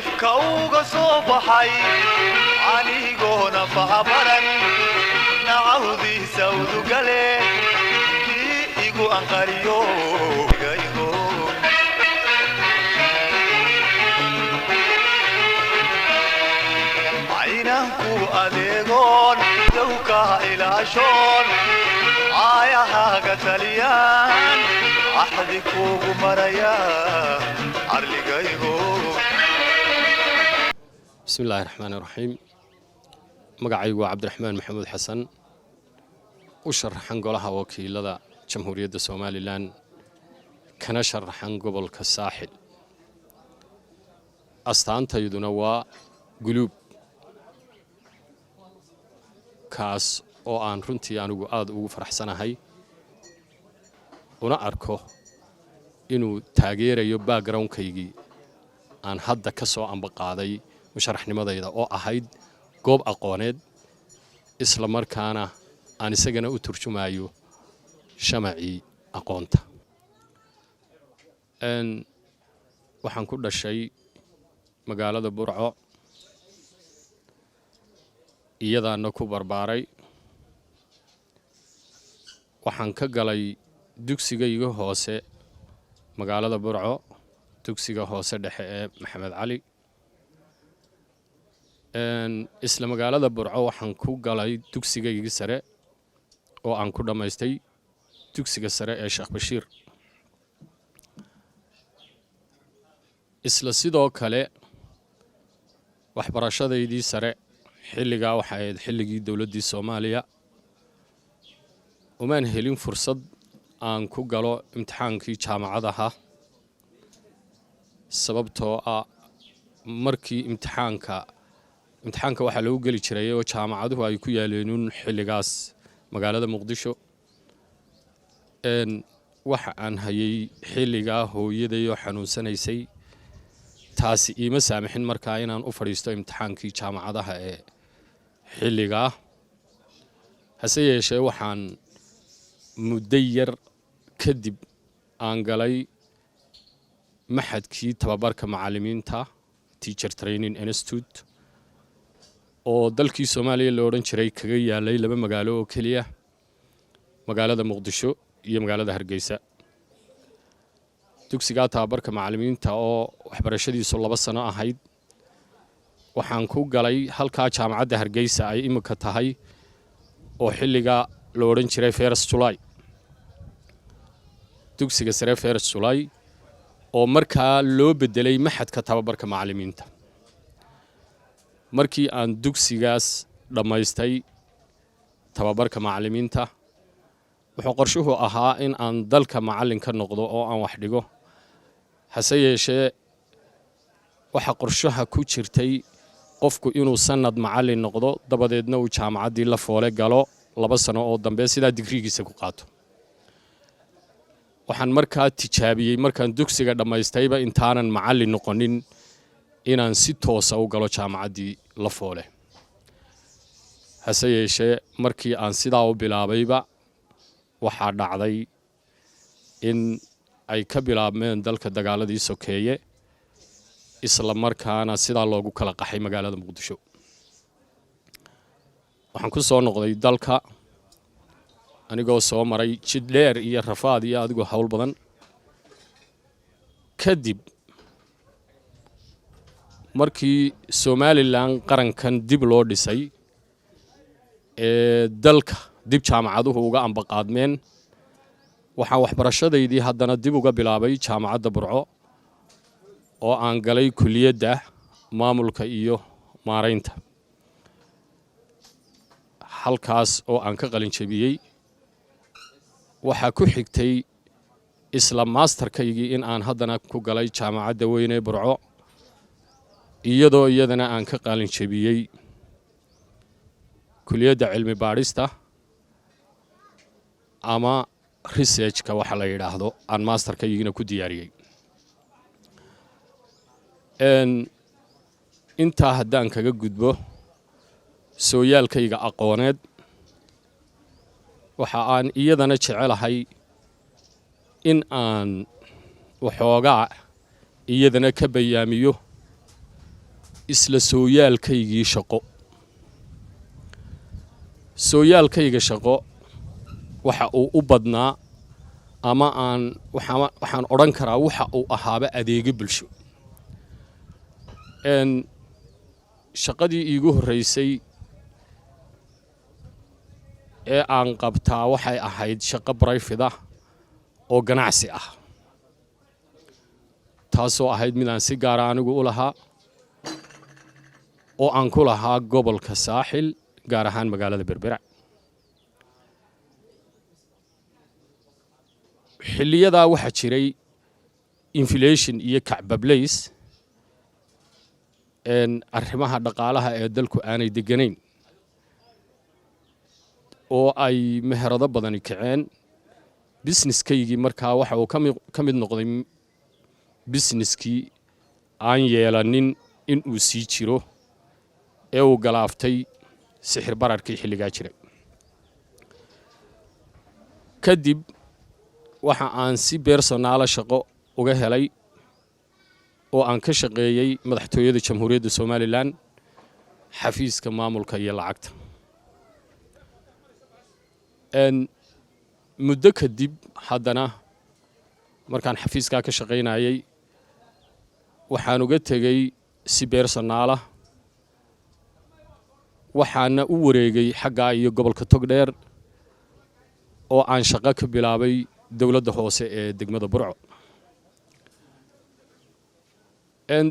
ifkauga soo baxay anigoona fahabaran nacawdiisa udugale kii igu anqariyo igaygo aynanku adeegoon dowka ilaashoon aayahaga taliyaan axdi kuugu maraya arligaygo بسم الله الرحمن الرحيم مقعيق عبد الرحمن محمود حسن وشرحان قولها وكيلة جمهورية الصومالي لان كان شرحان قبل كالساحل أستان تيدنوا قلوب كاس oo aan runtii anigu aad ugu faraxsanahay una arko inuu taageerayo background-kaygii aan hadda ka soo ambaqaaday musharaxnimadayda oo ahayd goob aqooneed isla markaana aan isagana u turjumayo shamacii aqoonta waxaan ku dhashay magaalada Burco iyadaana ku barbaaray waxaan ka galay dugsigayga hoose magaalada Burco dugsiga hoose dhexe ee Maxamed Cali isla magaalada Burco waxaan ku galay dugsigayga sare oo aan ku dhamaystay dugsiga sare ee Sheekh Bashiir isla sidoo kale waxbarashadaydii sare xilliga waxa ay xilligii dawladda Soomaaliya ومان هلين فرصة أن كوجلو امتحان كي جامعة سببته مركي امتحان كوحلو قلي شريه وجامعة هو يكوي لينون حلقاس مقالة مقدشو إن وحن هي حلقة هو يديو حنون سنيسي تاسي مسامحين مركاين أن أفريستو امتحان كي جامعة حلقة هسيه شيء وحن مدير كدب أنجلي محد كي تبارك معلمين تا teacher training institute أو دلكي سومالي لورن شري كجيا لي لما مقالو كليه مقالة مقدشو هي مقالة هرجيسة تكسيجا تبارك معلمين تا أو حبرشدي صلى الله سنة هيد وحنكو جلي هالكا جامعة هرجيسة أي مكتهاي أو حلقة لورن شري فيرس جولاي dugsiga sare Feras Sulay oo markaa loo bedelay maxadka tababarka macallimiinta markii aan dugsigaas dhamaystay tababarka macallimiinta wuxuu qorshuhu ahaa in aan dalka macallin ka noqdo oo aan wax dhigo hase yeeshee waxa qorshaha ku jirtay qofku inuu sanad macallin noqdo dabadeedna uu jaamacadii la foole galo 2 sano oo dambe sida digrigiisa ku qaato waxaan markaa tijaabiyay markaan dugsiga dhamaystayba intaanan macallin noqonin inaan si toos ah u galo jaamacadii la foole hase yeeshee markii aan sidaa u bilaabayba waxa dhacday in ay ka bilaabmeen dalka dagaaladii sokeeye isla markaana sidaa loogu kala qaxay magaalada Muqdisho waxaan ku soo noqday dalka anigoo soo maray jid dheer iyo rafaad iyo adigu hawl badan kadib markii Somaliland qarankan dib loo dhisay ee dalka dib jaamacaduhu uga ambaqaadmeen waxaan waxbarashadaydii haddana dib uga bilaabay jaamacadda Burco oo aan galay kulliyadda maamulka iyo maareynta halkaas oo aan ka qalin jabiyay waxa ku xigtay isla masterkaygii in aan haddana ku galay jaamacadda weyn ee Burco iyadoo iyadana aan ka qalin jabiyay kulliyadda cilmi baarista ama research-ka waxa la yiraahdo aan masterkaygina ku diyaariyay inta haddaan kaga gudbo sooyaalkayga aqooneed waxa aan iyadana jecelahay in aan waxoogaa iyadana ka bayaamiyo isla sooyaalkaygii shaqo sooyaalkayga shaqo waxa uu u badnaa ama waxaan odhan karaa waxa uu ahaaba adeega bulsho shaqadii iigu horreysay ee aan qabtaa waxay ahayd shaqo private ah oo ganacsi ah taasoo ahayd mid aan si gaara anigu u lahaa oo aan ku lahaa gobolka saaxil gaar ahaan magaalada berbera xilliyadaa waxaa jiray inflation iyo kacbablays arrimaha dhaqaalaha ee dalku aanay deganayn oo ay meherado badani kaceen businesskaygii markaa waxa uu ka mid noqday busineskii aan yeelanin in uu sii jiro ee uu galaaftay sixir bararkii xilligaa jiray kadib waxa aan si beersonaala shaqo uga helay oo aan ka shaqeeyey madaxtooyada jamhuuriyadda somalilan xafiiska maamulka iyo lacagta muddo kadib haddana markaan xafiiskaa ka shaqaynayay waxaan uga tegey si beersonaala waxaana u wareegay xaggaa iyo gobolka togdheer oo aan shaqo ka bilaabay dowladda hoose ee degmada burco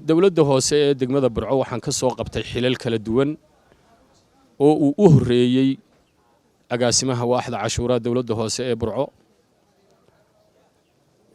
dowladda hoose ee degmada burco waxaan ka soo qabtay xilal kala duwan oo uu u horreeyey agaasimaha waaxda cashuuraha dowladda hoose ee burco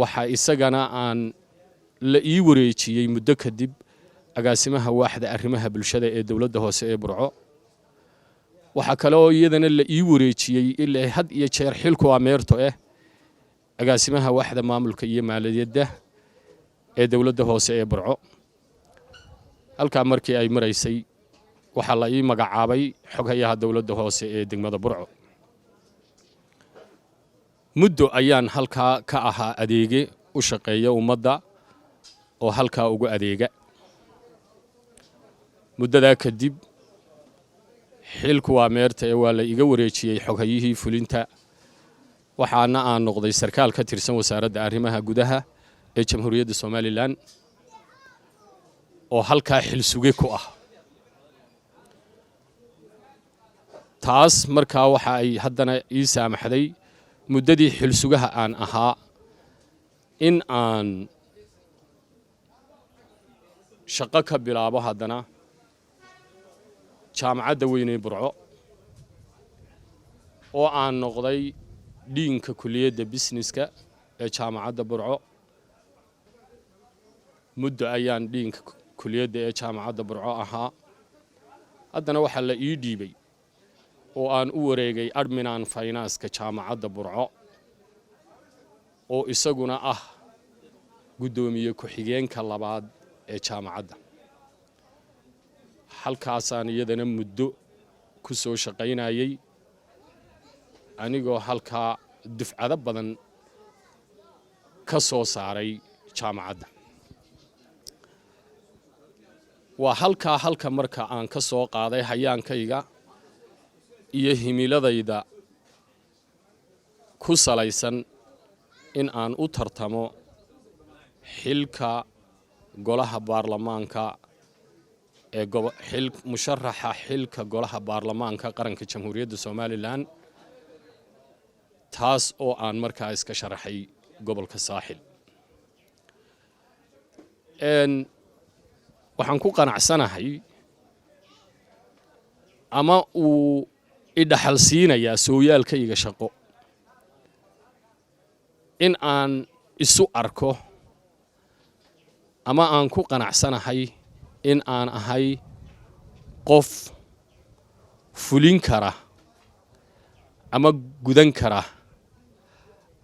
waxaa isagana aan la ii wareejiyey muddo kadib agaasimaha waaxda arrimaha bulshada ee dowladda hoose ee burco waxaa kale oo iyadana la ii wareejiyey ilaa had iyo jeer xilku ameerto agaasimaha waaxda maamulka iyo maaliyadda ee dowladda hoose ee burco halkaa markii ay maraysay waxaa la ii magacaabay xoghayaha dowladda hoose ee degmada burco muddo ayaan halkaa ka ahaa adeege u shaqeeya ummadda oo halkaa ugu adeega muddadaa kadib xilku ameerta waa la iga wareejiyey xoghayihii fulinta waxaana aan noqday sarkaal ka tirsan wasaaradda arrimaha gudaha ee jamhuuriyadda somalilan oo halkaa xilsuge ku ah taas markaa waxa ay haddana ii saamaxday muddadii xilsugaha aan ahaa in aan shaqo ka bilaabo haddana jaamacadda weynee burco oo aan noqday dhiinka kulliyadda businesska ee jaamacadda burco muddo ayaan dhiinka kulliyadda ee jaamacadda burco ahaa haddana waxaa la ii dhiibay oo aan u wareegay admin and finance-ka jaamacadda burco oo isaguna ah guddoomiye ku-xigeenka labaad ee jaamacadda halkaasaan iyadana muddo ku soo shaqaynayay anigoo halkaa dufcado badan ka soo saaray jaamacadda waa halka marka aan ka soo qaaday hayaankayga iyo himiladayda ku salaysan in aan u tartamo xilka golaha baarlamaanka ee musharaxa xilka golaha baarlamaanka qaranka jamhuuriyadda somalilan taas oo aan markaa iska sharaxay gobolka saaxil waxaan ku qanacsanahay ama uu idhaxal siinayaa sooyaalkayga shaqo in aan isu arko ama aan ku qanacsanahay in aan ahay qof fulin kara ama gudan kara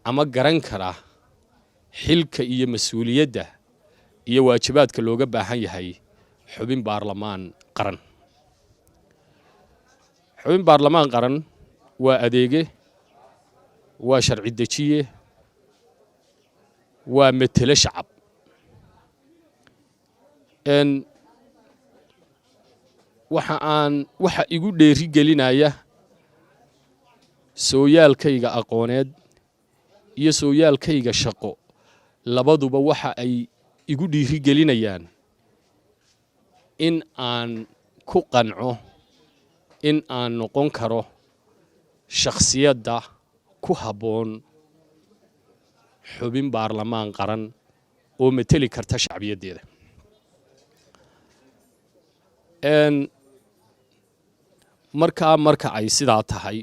ama garan kara xilka iyo mas-uuliyadda iyo waajibaadka looga baahan yahay xubin baarlamaan qaran xubin baarlamaan qaran waa adeege waa sharci dejiye waa metele shacab waxa igu dheeri gelinaya sooyaalkayga aqooneed iyo sooyaalkayga shaqo labaduba waxa ay igu dhiiri gelinayaan in aan ku qanco in aan noqon karo shakhsiyadda ku habboon xubin baarlamaan qaran oo mateli karta shacbiyaddeeda marka ay sidaa tahay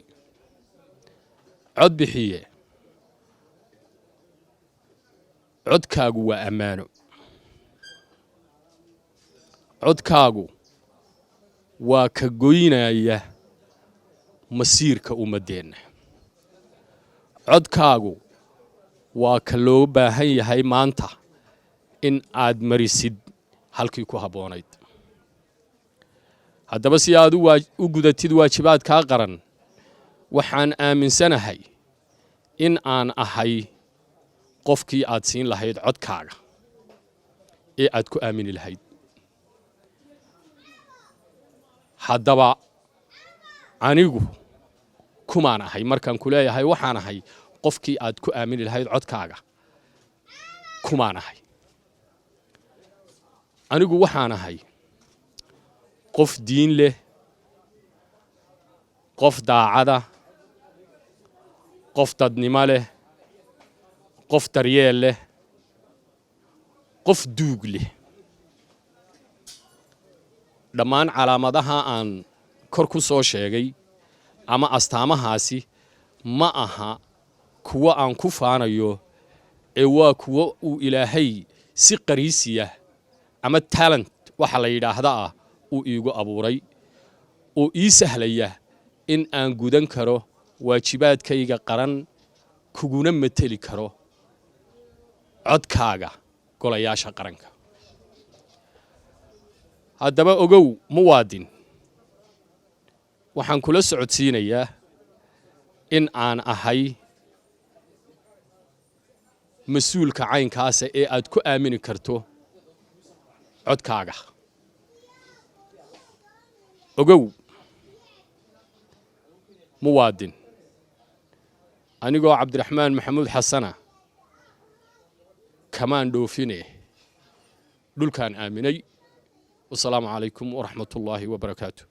cod bixiye codkaagu waa ammaano codkaagu waa ka goynaya masiirka ummadeenna codkaagu waa ka loo baahan yahay maanta in aad marisid halkii ku habboonayd haddaba si aad u gudatid waajibaadkaa qaran waxaan aaminsanahay in aan ahay qofkii aad siin lahayd codkaaga ee aad ku aamini lahayd haddaba anigu kumaan ahay markaan ku leeyahay waxaan ahay qofkii aad ku aamini lahayd codkaaga kumaan ahay anigu waxaan ahay qof diin leh qof daacada qof dadnimo leh qof daryeel leh qof duug leh dhammaan calaamadaha aan kor ku soo sheegay ama astaamahaasi ma aha kuwa aan ku faanayo ee waa kuwa uu ilaahay si qariisiya ama talent waxa la yidhaahdaa uu iigu abuuray oo ii sahlaya in aan gudan karo waajibaadkayga qaran kuguna mateli karo codkaaga golayaasha qaranka haddaba ogow muwaadin waxaan kula socodsiinayaa in aan ahay mas-uulka caynkaasa ee aad ku aamini karto codkaaga ogow muwaadin anigoo cabdiraxmaan maxamuud xasana kamaan dhoofine dhulkaan aaminay wasalaamu calaykum waraxmatullaahi wabarakaatu